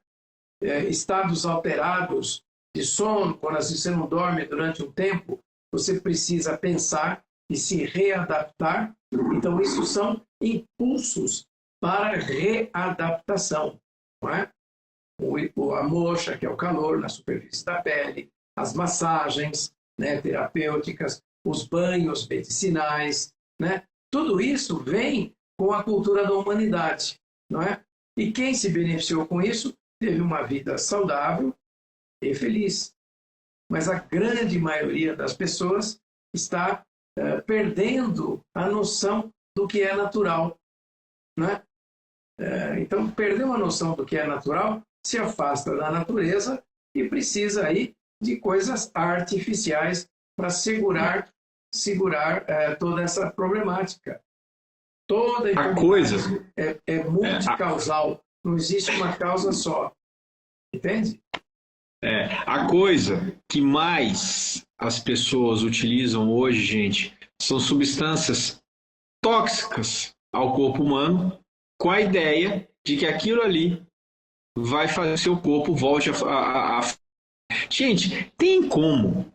Estados alterados de sono, quando você não dorme durante um tempo, você precisa pensar e se readaptar. Então, isso são impulsos para readaptação, não é? A moxa, que é o calor na superfície da pele, as massagens, né, terapêuticas, os banhos medicinais, né? Tudo isso vem com a cultura da humanidade, não é? E quem se beneficiou com isso teve uma vida saudável e feliz. Mas a grande maioria das pessoas está perdendo a noção do que é natural, não é? Então, perdeu a noção do que é natural, se afasta da natureza e precisa aí de coisas artificiais para segurar toda essa problemática. Toda a coisa é multicausal, não existe uma causa só. Entende? A coisa que mais as pessoas utilizam hoje, gente, são substâncias tóxicas ao corpo humano, com a ideia de que aquilo ali vai fazer seu corpo volte a... Gente, tem como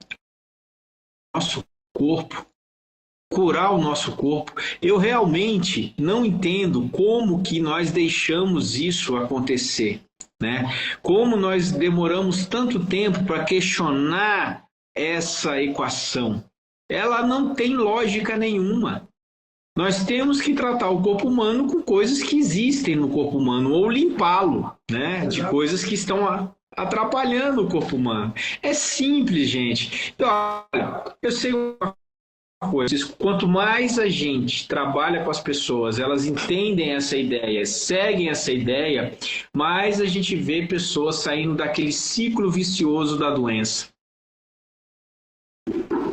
nosso corpo curar o nosso corpo? Eu realmente não entendo como que nós deixamos isso acontecer, né? Como nós demoramos tanto tempo para questionar essa equação. Ela não tem lógica nenhuma. Nós temos que tratar o corpo humano com coisas que existem no corpo humano, ou limpá-lo, né, de coisas que estão atrapalhando o corpo humano. É simples, gente. Então, olha, eu sei uma coisa, quanto mais a gente trabalha com as pessoas, elas entendem essa ideia, seguem essa ideia, mais a gente vê pessoas saindo daquele ciclo vicioso da doença.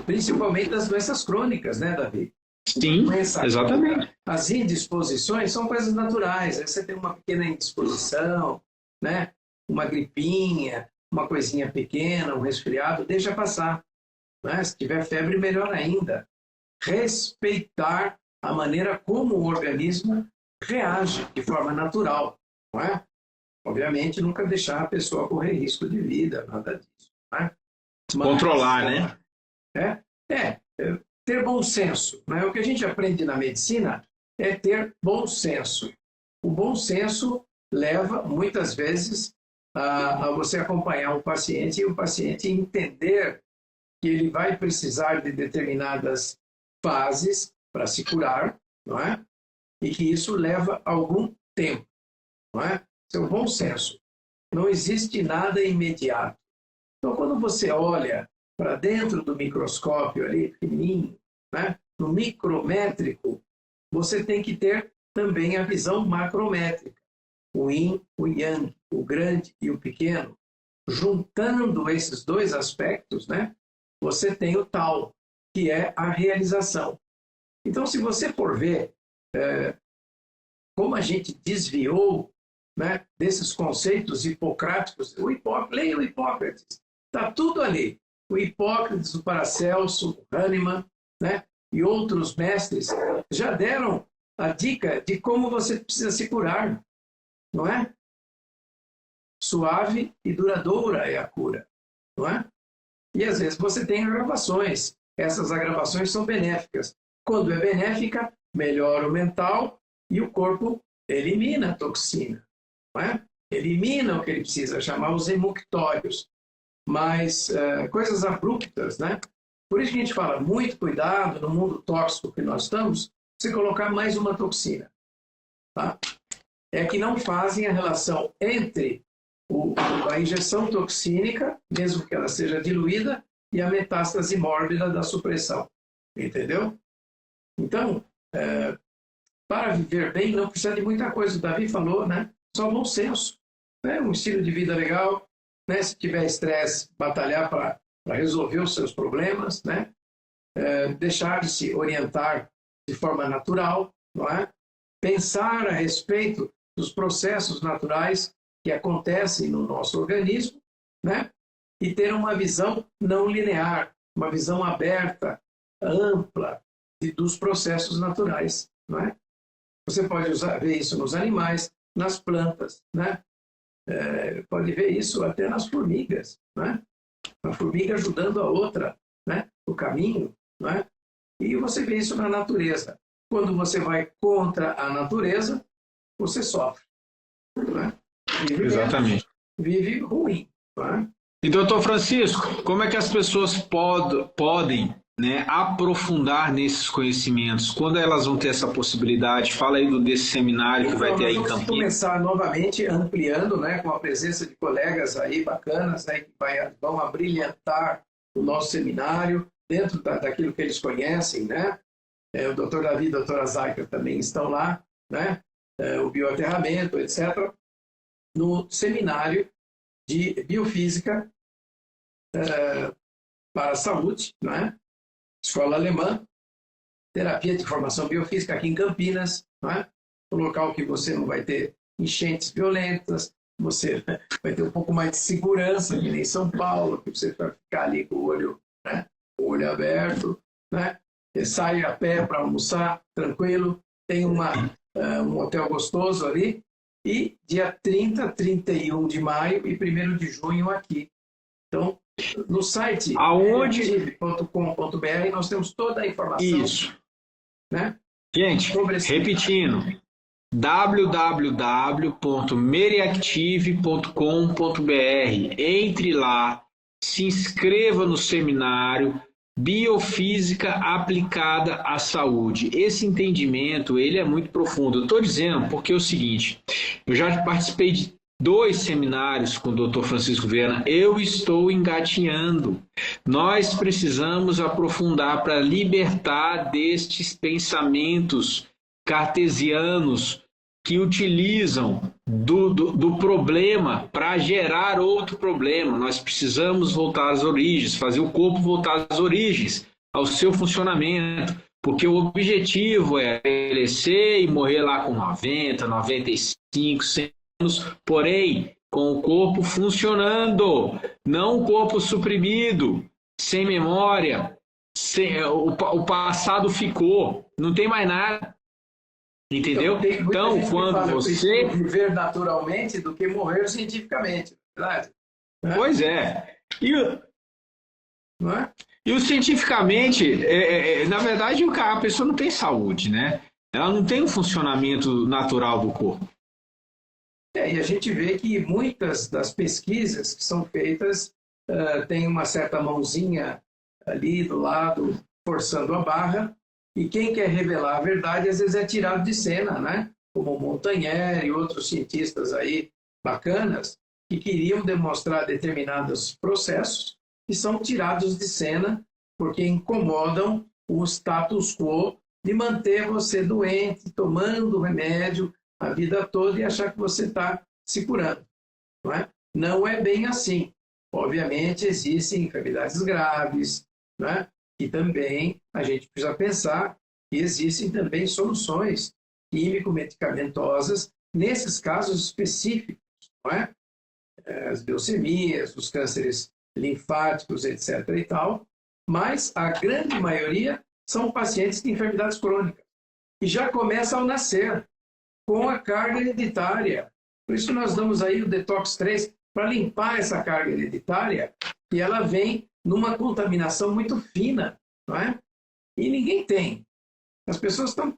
Principalmente das doenças crônicas, né, Davi? Sim, exatamente. As indisposições são coisas naturais. Aí você tem uma pequena indisposição, né? Uma gripinha, uma coisinha pequena, um resfriado, deixa passar. Né? Se tiver febre, melhor ainda. Respeitar a maneira como o organismo reage de forma natural. Não é? Obviamente, nunca deixar a pessoa correr risco de vida, nada disso. Não é? Controlar, né? Ter bom senso. Né? O que a gente aprende na medicina é ter bom senso. O bom senso leva, muitas vezes, a você acompanhar um paciente e o paciente entender que ele vai precisar de determinadas fases para se curar, não é? E que isso leva algum tempo. Não é? Esse é o bom senso. Não existe nada imediato. Então, quando você olha para dentro do microscópio ali, pequenininho, né? No micrométrico, você tem que ter também a visão macrométrica. O yin, o yang, o grande e o pequeno. Juntando esses dois aspectos, né? Você tem o tal, que é a realização. Então, se você for ver como a gente desviou né, desses conceitos hipocráticos, leia o Hipócrates, está tudo ali. O Hipócrates, o Paracelso, o Hahnemann, né, e outros mestres já deram a dica de como você precisa se curar, não é? Suave e duradoura é a cura, não é? E às vezes você tem agravações. Essas agravações são benéficas. Quando é benéfica, melhora o mental e o corpo elimina a toxina, não é? Elimina o que ele precisa, chamar os emuctórios. Mas coisas abruptas, né? Por isso que a gente fala, muito cuidado no mundo tóxico que nós estamos, você colocar mais uma toxina. Tá? É que não fazem a relação entre a injeção toxínica, mesmo que ela seja diluída, e a metástase mórbida da supressão. Entendeu? Então, para viver bem, não precisa de muita coisa. O Davi falou, né? Só bom senso. Né? Um estilo de vida legal, né? Se tiver estresse, batalhar para resolver os seus problemas, né? Deixar de se orientar de forma natural, não é? Pensar a respeito dos processos naturais que acontecem no nosso organismo, né? E ter uma visão não linear, uma visão aberta, ampla dos processos naturais, não é? Você pode ver isso nos animais, nas plantas, né? Pode ver isso até nas formigas, né? A formiga ajudando a outra, né? O caminho, não é? E você vê isso na natureza. Quando você vai contra a natureza, você sofre, não é? Exatamente. Vive ruim, não é? E, doutor Francisco, como é que as pessoas podem, né, aprofundar nesses conhecimentos? Quando elas vão ter essa possibilidade? Fala aí desse seminário que vai ter aí em Campinas. Vamos começar novamente ampliando, né, com a presença de colegas aí bacanas, né, que vão abrilhantar o nosso seminário dentro daquilo que eles conhecem, né? O doutor Davi e a doutora Zaika também estão lá, né? O bioaterramento, etc. No seminário de biofísica para a saúde, né? Escola Alemã, terapia de formação biofísica aqui em Campinas, não é? Um local que você não vai ter enchentes violentas, você vai ter um pouco mais de segurança, que nem São Paulo, que você vai ficar ali com o olho, né? O olho aberto, né? Você sai a pé para almoçar, tranquilo, tem um hotel gostoso ali, e dia 30, 31 de maio e 1º de junho aqui. Então, no site reactive.com.br nós temos toda a informação. Isso. Né? Gente, repetindo, www.meriactive.com.br. Entre lá, se inscreva no seminário Biofísica aplicada à saúde. Esse entendimento, ele é muito profundo. Eu estou dizendo porque é o seguinte, eu já participei de 2 seminários com o Dr. Francisco Viana, eu estou engatinhando. Nós precisamos aprofundar para libertar destes pensamentos cartesianos que utilizam do problema para gerar outro problema. Nós precisamos voltar às origens, fazer o corpo voltar às origens, ao seu funcionamento, porque o objetivo é envelhecer e morrer lá com 90, 95, 100 anos, porém, com o corpo funcionando, não o corpo suprimido, sem memória, o passado ficou, não tem mais nada. Entendeu? Então quando você viver naturalmente do que morrer cientificamente, verdade? Pois é. Não é? E o cientificamente, na verdade, a pessoa não tem saúde, né? Ela não tem um funcionamento natural do corpo. E a gente vê que muitas das pesquisas que são feitas tem uma certa mãozinha ali do lado forçando a barra. E quem quer revelar a verdade, às vezes é tirado de cena, né? Como Montagnard e outros cientistas aí bacanas, que queriam demonstrar determinados processos e são tirados de cena porque incomodam o status quo de manter você doente, tomando remédio a vida toda e achar que você está se curando. Não é? Não é bem assim. Obviamente, existem enfermidades graves, né? E também a gente precisa pensar que existem também soluções químico-medicamentosas nesses casos específicos, não é? As leucemias, os cânceres linfáticos, etc. e tal, mas a grande maioria são pacientes de enfermidades crônicas, e já começa ao nascer, com a carga hereditária. Por isso nós damos aí o Detox 3, para limpar essa carga hereditária, e ela vem numa contaminação muito fina, não é? E ninguém tem. As pessoas estão...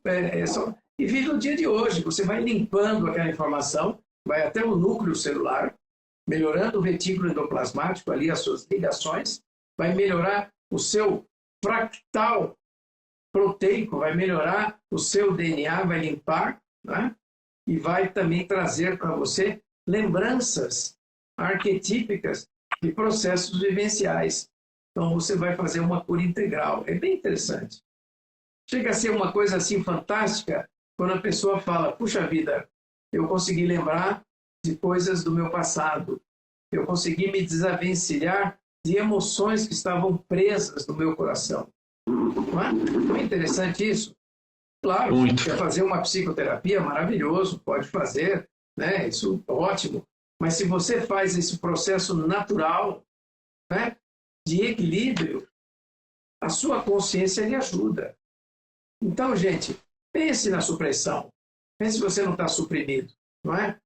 e vive o dia de hoje, você vai limpando aquela informação, vai até o núcleo celular, melhorando o retículo endoplasmático, ali as suas ligações, vai melhorar o seu fractal proteico, vai melhorar o seu DNA, vai limpar, né? E vai também trazer para você lembranças arquetípicas de processos vivenciais. Então você vai fazer uma cura integral. É bem interessante. Chega a ser uma coisa assim fantástica quando a pessoa fala, puxa vida, eu consegui lembrar de coisas do meu passado. Eu consegui me desavencilhar de emoções que estavam presas no meu coração. Não é interessante isso? Claro, quer fazer uma psicoterapia, maravilhoso, pode fazer, né? Isso é ótimo. Mas se você faz esse processo natural, né, de equilíbrio, a sua consciência lhe ajuda. Então, gente, pense na supressão. Pense se você não está suprimido, não é?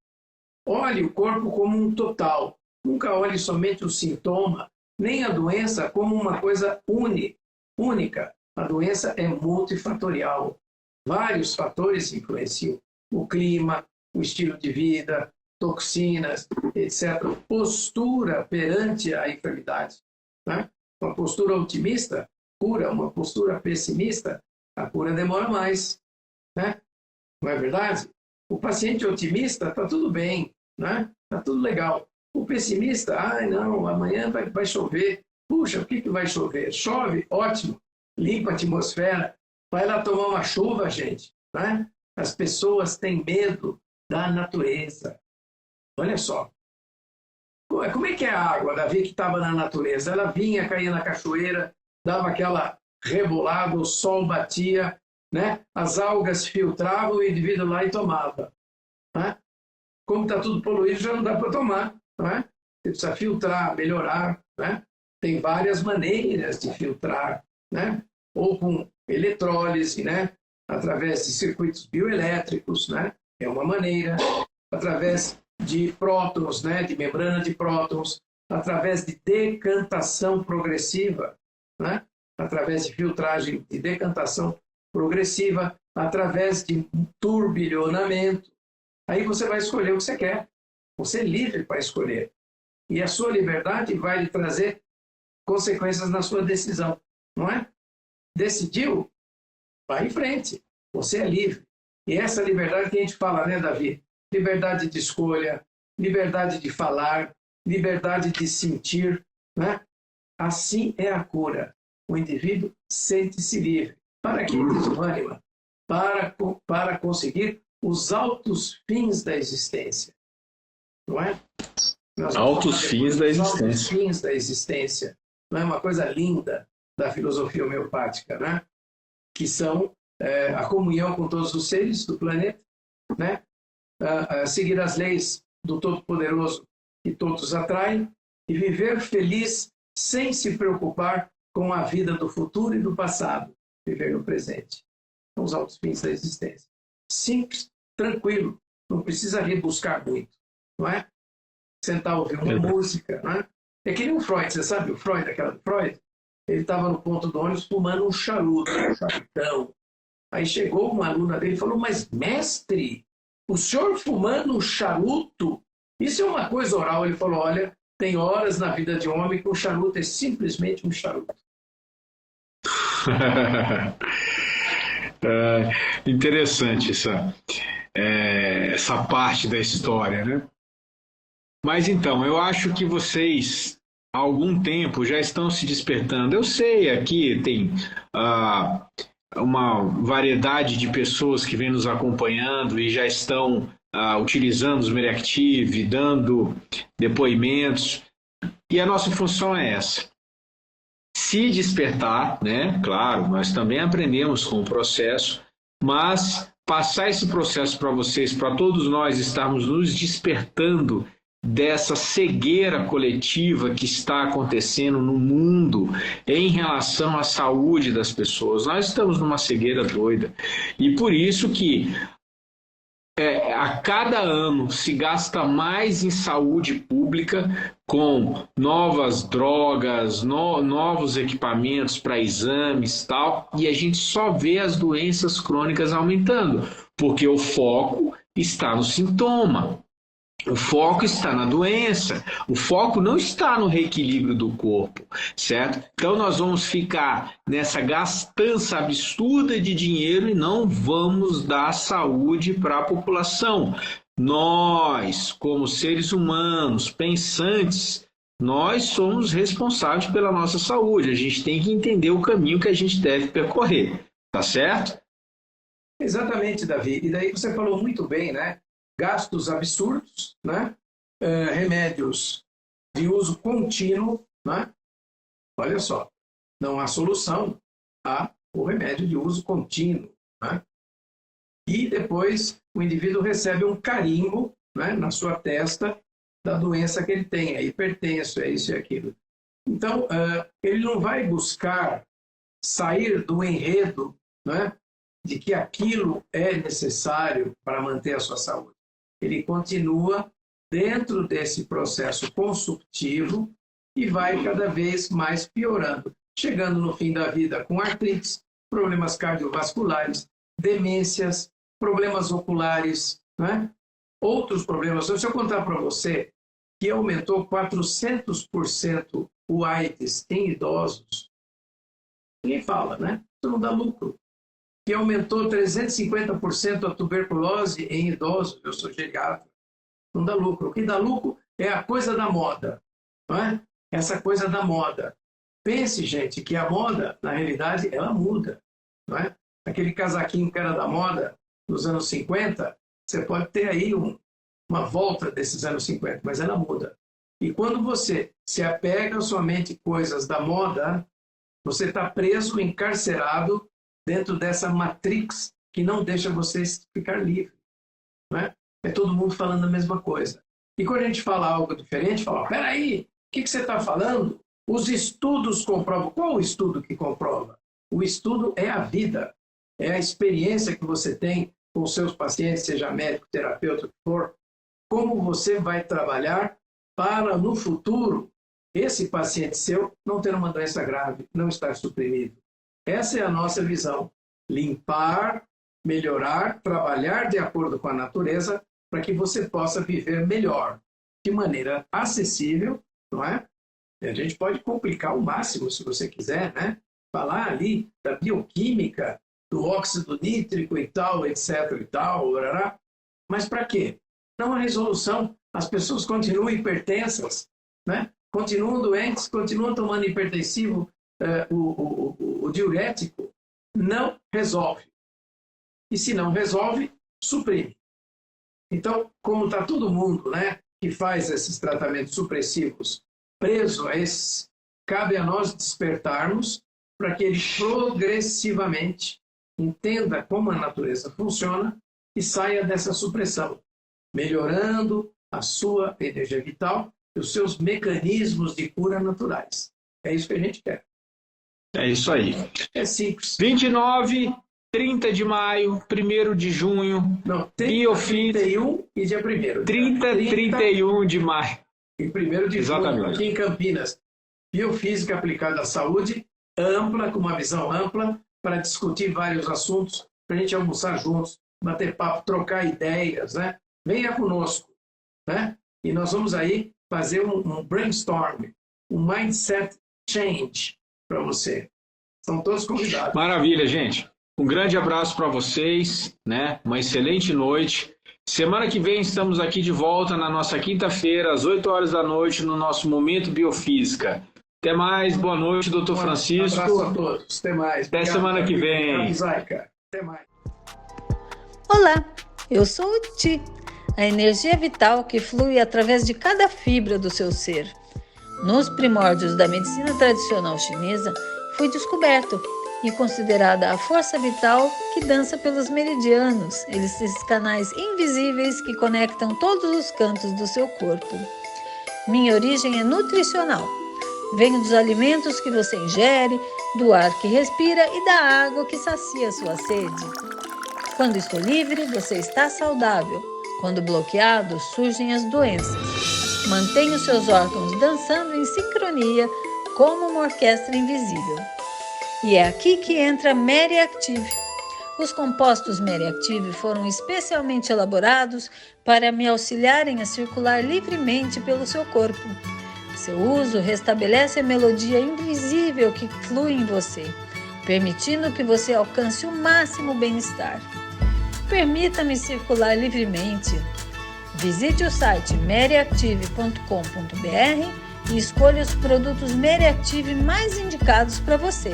Olhe o corpo como um total. Nunca olhe somente o sintoma, nem a doença como uma coisa única. A doença é multifatorial. Vários fatores influenciam. O clima, o estilo de vida, toxinas, etc. Postura perante a enfermidade. Né? Uma postura otimista cura, uma postura pessimista, a cura demora mais. Né? Não é verdade? O paciente otimista está tudo bem, né? Está tudo legal. O pessimista, não, amanhã vai chover. Puxa, o que vai chover? Chove, ótimo, limpa a atmosfera. Vai lá tomar uma chuva, gente. Né? As pessoas têm medo da natureza. Olha só. Como é que é a água, Davi, que estava na natureza? Ela vinha, caía na cachoeira, dava aquela rebolada, o sol batia, né? As algas filtravam, o indivíduo lá e tomava. Né? Como está tudo poluído, já não dá para tomar. Né? Você precisa filtrar, melhorar. Né? Tem várias maneiras de filtrar. Né? Ou com eletrólise, né? Através de circuitos bioelétricos, né? É uma maneira. Através de prótons, né? De membrana de prótons. Através de decantação progressiva. Né? Através de filtragem de decantação progressiva. Através de turbilhonamento. Aí você vai escolher o que você quer. Você é livre para escolher. E a sua liberdade vai lhe trazer consequências na sua decisão. Não é? Decidiu? Vai em frente. Você é livre. E essa liberdade que a gente fala, né, Davi? Liberdade de escolha, liberdade de falar, liberdade de sentir. Né? Assim é a cura. O indivíduo sente-se livre. Para quê, diz o Hahnemann? Para conseguir os altos fins da existência. Não é? Altos fins da existência. Altos fins da existência. Não é uma coisa linda da filosofia homeopática, né? Que são a comunhão com todos os seres do planeta, né? Seguir as leis do Todo-Poderoso que todos atraem e viver feliz sem se preocupar com a vida do futuro e do passado. Viver no presente. São os altos fins da existência. Simples, tranquilo, não precisa rebuscar muito, não é? Sentar ouvir uma música, não é? É que nem o Freud, você sabe o Freud, ele estava no ponto do ônibus fumando um charuto, um charutão. Aí chegou uma aluna dele e falou, mas mestre, o senhor fumando um charuto, isso é uma coisa oral. Ele falou, olha, tem horas na vida de um homem que um charuto é simplesmente um charuto. Interessante essa parte da história, né? Mas então, eu acho que vocês há algum tempo já estão se despertando. Eu sei, aqui tem uma variedade de pessoas que vem nos acompanhando e já estão utilizando os Mereactive, dando depoimentos. E a nossa função é essa. Se despertar, né? Claro, nós também aprendemos com o processo, mas passar esse processo para vocês, para todos nós estarmos nos despertando dessa cegueira coletiva que está acontecendo no mundo em relação à saúde das pessoas. Nós estamos numa cegueira doida. E por isso que a cada ano se gasta mais em saúde pública com novas drogas, novos equipamentos para exames e tal, e a gente só vê as doenças crônicas aumentando, porque o foco está no sintoma. O foco está na doença, o foco não está no reequilíbrio do corpo, certo? Então nós vamos ficar nessa gastança absurda de dinheiro e não vamos dar saúde para a população. Nós, como seres humanos, pensantes, nós somos responsáveis pela nossa saúde. A gente tem que entender o caminho que a gente deve percorrer, tá certo? Exatamente, Davi. E daí você falou muito bem, né? Gastos absurdos, né? Remédios de uso contínuo, né? Olha só, não há solução ao remédio de uso contínuo, né? E depois o indivíduo recebe um carimbo, né, na sua testa da doença que ele tem, é hipertenso, é isso e aquilo. Então, ele não vai buscar sair do enredo, né, de que aquilo é necessário para manter a sua saúde. Ele continua dentro desse processo consumptivo e vai cada vez mais piorando, chegando no fim da vida com artrites, problemas cardiovasculares, demências, problemas oculares, né? Outros problemas. Se eu contar para você que aumentou 400% o AIDS em idosos, ninguém fala, né? Isso não dá lucro. Que aumentou 350% a tuberculose em idosos, eu sou geriatra, não dá lucro. O que dá lucro é a coisa da moda, não é? Essa coisa da moda. Pense, gente, que a moda, na realidade, ela muda, não é? Aquele casaquinho que era da moda nos anos 50, você pode ter aí uma volta desses anos 50, mas ela muda. E quando você se apega somente coisas da moda, você está preso, encarcerado, dentro dessa matrix que não deixa você ficar livre, não é? É todo mundo falando a mesma coisa. E quando a gente fala algo diferente, fala, peraí, o que você está falando? Os estudos comprovam. Qual o estudo que comprova? O estudo é a vida, é a experiência que você tem com os seus pacientes, seja médico, terapeuta, o que for, como você vai trabalhar para, no futuro, esse paciente seu não ter uma doença grave, não estar suprimido. Essa é a nossa visão. Limpar, melhorar, trabalhar de acordo com a natureza para que você possa viver melhor, de maneira acessível, não é? E a gente pode complicar ao máximo, se você quiser, né? Falar ali da bioquímica, do óxido nítrico e tal, etc. e tal, mas para quê? Não há resolução. As pessoas continuam hipertensas, né? Continuam doentes, continuam tomando hipertensivo, o diurético, não resolve. E se não resolve, suprime. Então, como está todo mundo, né, que faz esses tratamentos supressivos preso a esses, cabe a nós despertarmos para que ele progressivamente entenda como a natureza funciona e saia dessa supressão, melhorando a sua energia vital e os seus mecanismos de cura naturais. É isso que a gente quer. É isso aí. É simples. 29, 30 de maio, 1º de junho. Não, 31 e dia 1º. 31 de maio. E 1º de junho, aqui em Campinas. Biofísica aplicada à saúde, ampla, com uma visão ampla, para discutir vários assuntos, para a gente almoçar juntos, bater papo, trocar ideias, né? Venha conosco, né? E nós vamos aí fazer um brainstorm, um mindset change para você. São todos convidados. Maravilha, gente. Um grande abraço para vocês, né? Uma excelente noite. Semana que vem estamos aqui de volta na nossa quinta-feira, às 8 horas da noite, no nosso Momento Biofísica. Até mais, boa noite, doutor Francisco. Um abraço a todos, até mais. Até semana que vem. Até mais. Olá, eu sou o Ti, a energia vital que flui através de cada fibra do seu ser. Nos primórdios da medicina tradicional chinesa, foi descoberto e considerada a força vital que dança pelos meridianos, esses canais invisíveis que conectam todos os cantos do seu corpo. Minha origem é nutricional. Venho dos alimentos que você ingere, do ar que respira e da água que sacia sua sede. Quando estou livre, você está saudável. Quando bloqueado, surgem as doenças. Mantenha os seus órgãos dançando em sincronia como uma orquestra invisível. E é aqui que entra Mary Active. Os compostos Mary Active foram especialmente elaborados para me auxiliarem a circular livremente pelo seu corpo. Seu uso restabelece a melodia invisível que flui em você, permitindo que você alcance o máximo bem-estar. Permita-me circular livremente. Visite o site maryactive.com.br e escolha os produtos Mary Active mais indicados para você.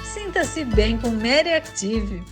Sinta-se bem com Mary Active.